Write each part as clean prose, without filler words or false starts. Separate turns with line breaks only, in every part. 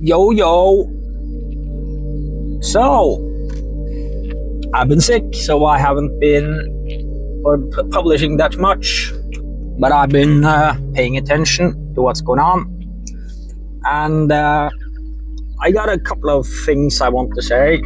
Yo, yo. So, I've been sick, so I haven't been publishing that much, but I've been paying attention to what's going on. And I got a couple of things I want to say.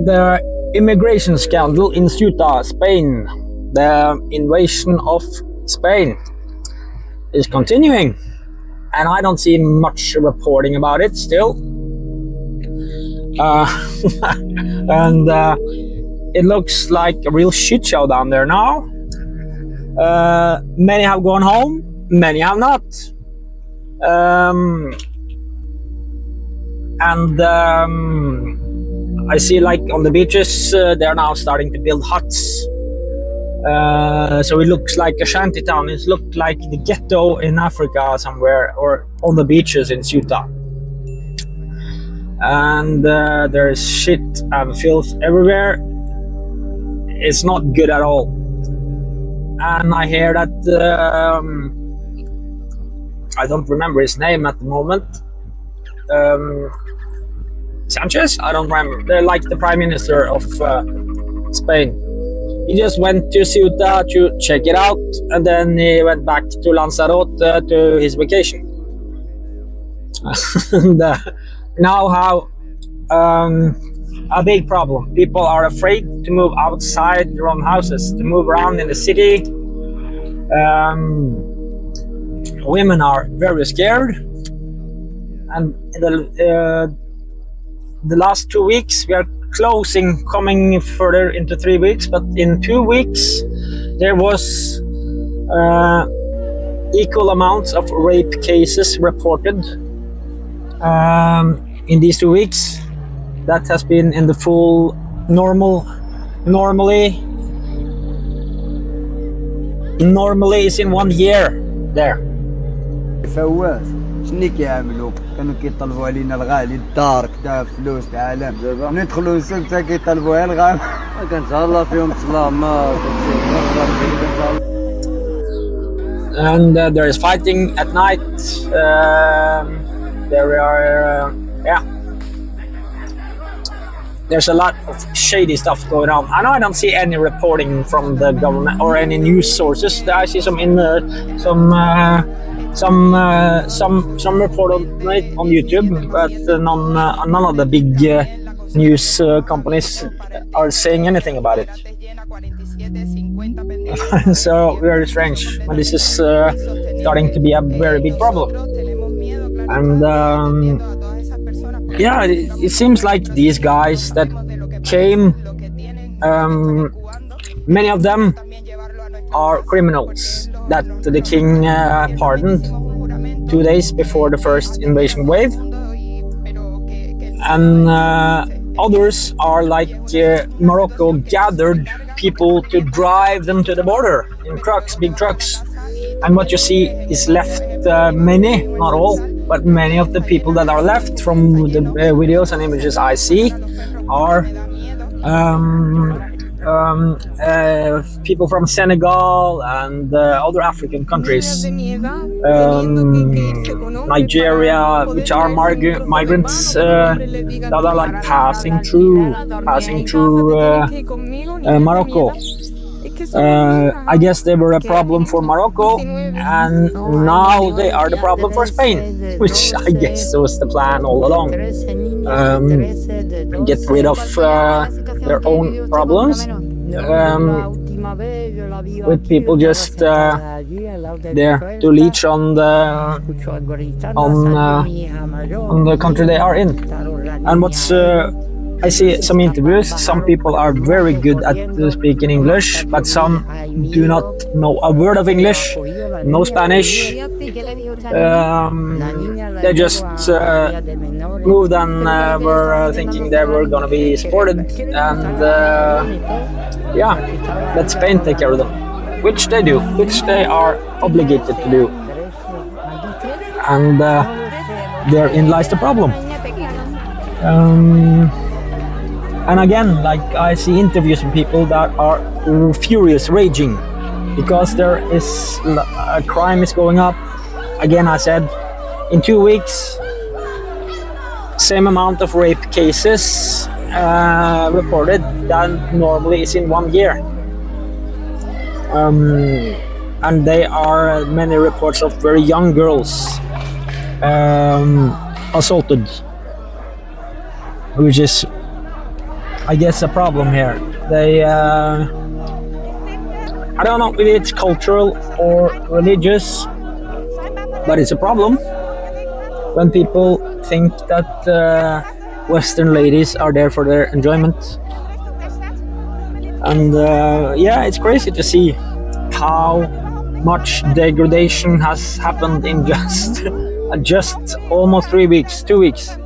The immigration scandal in Ceuta, Spain, the invasion of Spain is continuing, and I don't see much reporting about it still. And it looks like a real shit show down there now. Many have gone home, many have not. I see, like, on the beaches, they're now starting to build huts. So it looks like a shanty town. It looked like the ghetto in Africa somewhere, or on the beaches in Ceuta. And there's shit and filth everywhere. It's not good at all. And I hear that I don't remember his name at the moment. Sanchez? I don't remember. They're like the Prime Minister of Spain. He just went to Ceuta to check it out, and then he went back to Lanzarote to his vacation. And now how a big problem. People are afraid to move outside their own houses, to move around in the city. Women are very scared, and the last 2 weeks we are closing, coming further into 3 weeks, but in 2 weeks there was equal amounts of rape cases reported in these 2 weeks. That has been in the full normally is in 1 year there.
فواز شنو كيعملوا؟ كانوا كيطلبوا علينا الغالي، الدار كدا فلوس العالم، ندخلوا نسلتا كيطلبوها الغالي. كنتهلا فيهم السلام ما
And there is fighting at night. There are there's a lot of shady stuff going on. I know I don't see any reporting from the government or any news sources. I see some some report on it on YouTube, but none of the big news companies are saying anything about it. So very strange. But this is starting to be a very big problem. And it seems like these guys that came, many of them are criminals that the king pardoned 2 days before the first invasion wave. And others are like Morocco gathered people to drive them to the border in trucks, big trucks. And what you see is left, many, not all, but many of the people that are left from the videos and images I see are people from Senegal and other African countries, Nigeria, which are migrants that are like passing through Morocco. I guess they were a problem for Morocco, and now they are the problem for Spain, which I guess was the plan all along. Get rid of their own problems, with people just there to leech on the country they are in. And what's I see some interviews. Some people are very good at speaking English, but some do not know a word of English, no Spanish. They just moved and were thinking they were going to be supported, and let Spain take care of them, which they do, which they are obligated to do. And therein lies the problem. And again, like, I see interviews with people that are furious, raging, because there is a crime is going up, again, I said, in 2 weeks, same amount of rape cases reported than normally is in 1 year. And there are many reports of very young girls assaulted, which is, I guess, a problem here. I don't know if it's cultural or religious, but it's a problem when people think that Western ladies are there for their enjoyment. And yeah, it's crazy to see how much degradation has happened in just almost 3 weeks, 2 weeks.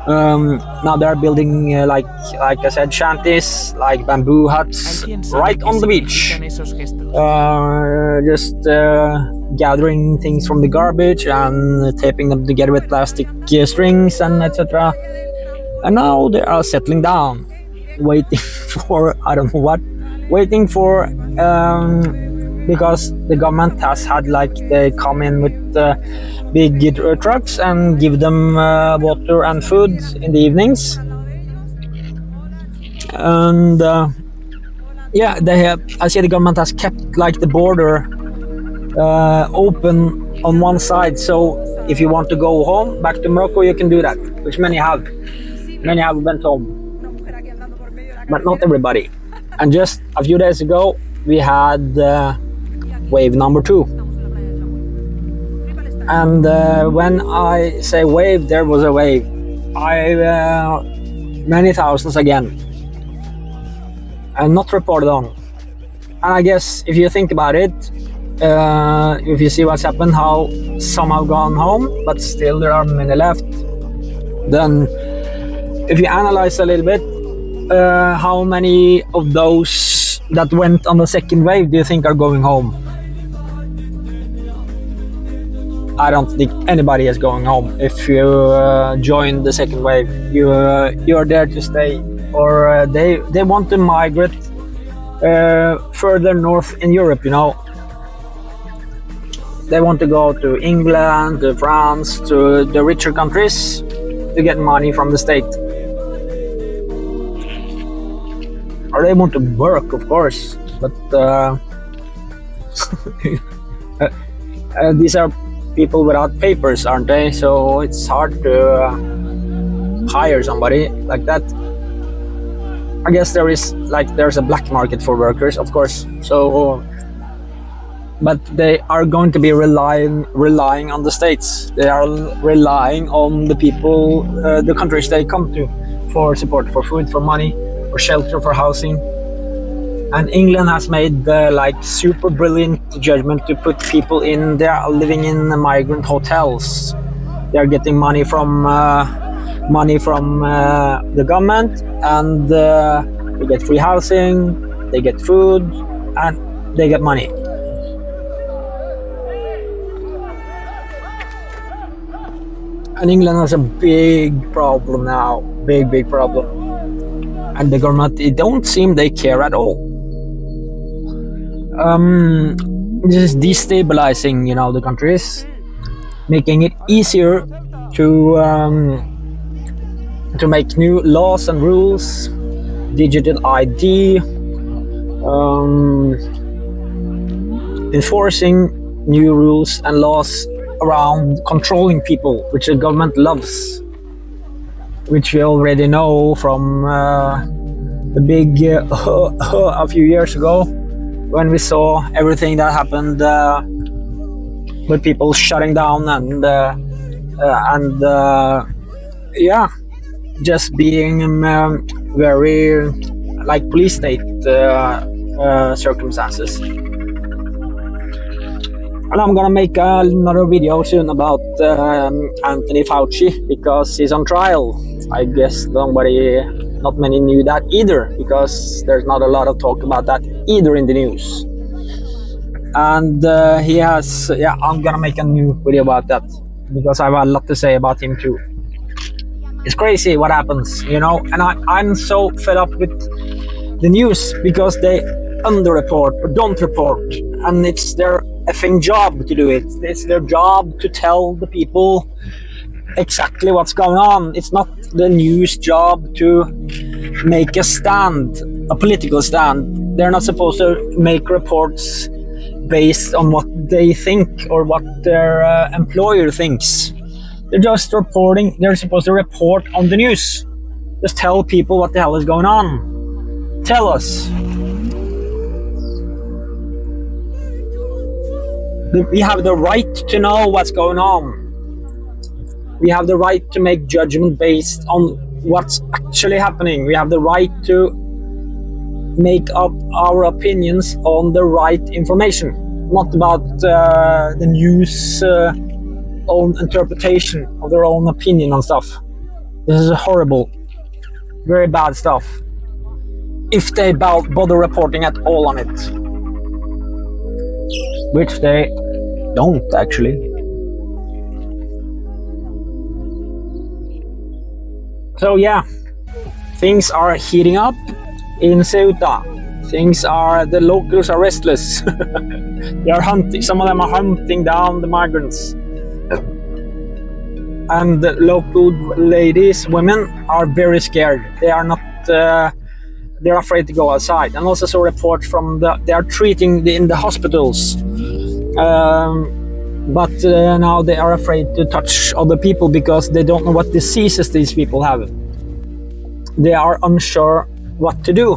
Now they're building like I said, shanties, like bamboo huts right on the beach. Just gathering things from the garbage and taping them together with plastic strings and etc. And now they are settling down, waiting for I don't know what, waiting for because the government has had, like, they come in with big trucks and give them water and food in the evenings. And yeah, I see the government has kept, like, the border open on one side, so if you want to go home back to Morocco, you can do that, which many have went home, but not everybody. And just a few days ago we had wave number 2, and when I say wave, there was a wave. Many thousands again, and not reported on. And I guess if you think about it, if you see what's happened, how some have gone home, but still there are many left, then if you analyze a little bit, how many of those that went on the second wave do you think are going home? I don't think anybody is going home. If you join the second wave, you're there to stay, or they want to migrate further north in Europe. They want to go to England, to France, to the richer countries to get money from the state. Or they want to work, of course, but these are people without papers, aren't they? So it's hard to hire somebody like that. I guess there's a black market for workers, of course. So, but they are going to be relying on the states. They are relying on the people, the countries they come to, for support, for food, for money, for shelter, for housing. And England has made the super brilliant judgment to put people in. They are living in migrant hotels. They are getting money from the government, and they get free housing, they get food, and they get money. And England has a big problem now, big problem. And the government, it don't seem they care at all. This is destabilizing, the countries, making it easier to make new laws and rules, digital ID, enforcing new rules and laws around controlling people, which the government loves, which we already know from the big a few years ago, when we saw everything that happened with people shutting down and just being very like police state circumstances. And I'm gonna make another video soon about Anthony Fauci, because he's on trial. I guess not many knew that either, because there's not a lot of talk about that either in the news. And he has, I'm gonna make a new video about that, because I have a lot to say about him too. It's crazy what happens, and I'm so fed up with the news, because they underreport or don't report, and it's their effing job to do it. It's their job to tell the people exactly what's going on. It's not the news job to make a stand, a political stand. They're not supposed to make reports based on what they think or what their employer thinks. They're just reporting. They're supposed to report on the news. Just tell people what the hell is going on. Tell us. We have the right to know what's going on. We have the right to make judgment based on what's actually happening. We have the right to make up our opinions on the right information, not about the news own interpretation of their own opinion on stuff. This is horrible, very bad stuff. If they bother reporting at all on it, which they don't actually. So yeah, things are heating up in Ceuta. The locals are restless. They are hunting. Some of them are hunting down the migrants. And the local ladies, women, are very scared. They are not. They're afraid to go outside. And also saw reports from they are treating in the hospitals, but now they are afraid to touch other people because they don't know what diseases these people have. They are unsure what to do.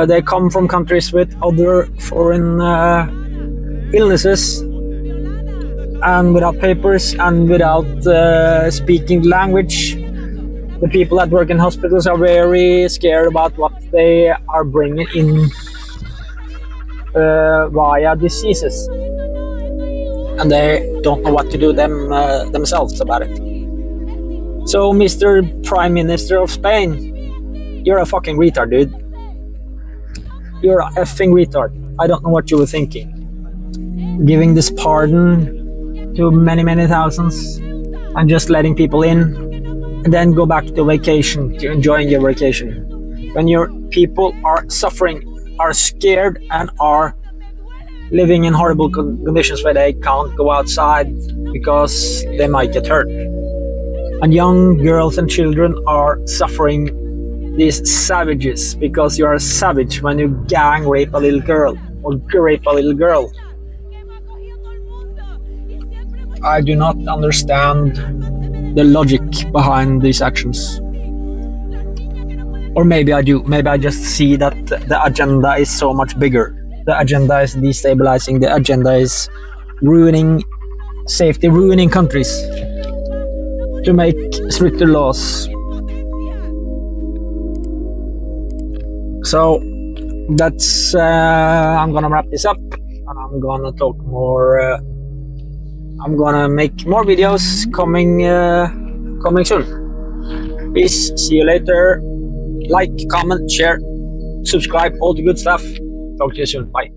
They come from countries with other foreign illnesses and without papers and without speaking language. The people that work in hospitals are very scared about what they are bringing in via diseases, and they don't know what to do themselves about it. So, Mr. Prime Minister of Spain, you're a fucking retard, dude. You're a effing retard. I don't know what you were thinking. Giving this pardon to many, many thousands and just letting people in, and then go back to vacation, to enjoying your vacation. When your people are suffering, are scared, and are living in horrible conditions where they can't go outside because they might get hurt. And young girls and children are suffering, these savages, because you're a savage when you gang rape a little girl or rape a little girl. I do not understand the logic behind these actions. Or maybe I do. Maybe I just see that the agenda is so much bigger. The agenda is destabilizing. The agenda is ruining safety, ruining countries to make stricter laws. So that's I'm gonna wrap this up, and I'm gonna talk more. I'm gonna make more videos coming soon. Peace. See you later. Like, comment, share, subscribe, all the good stuff. Talk to you soon. Bye.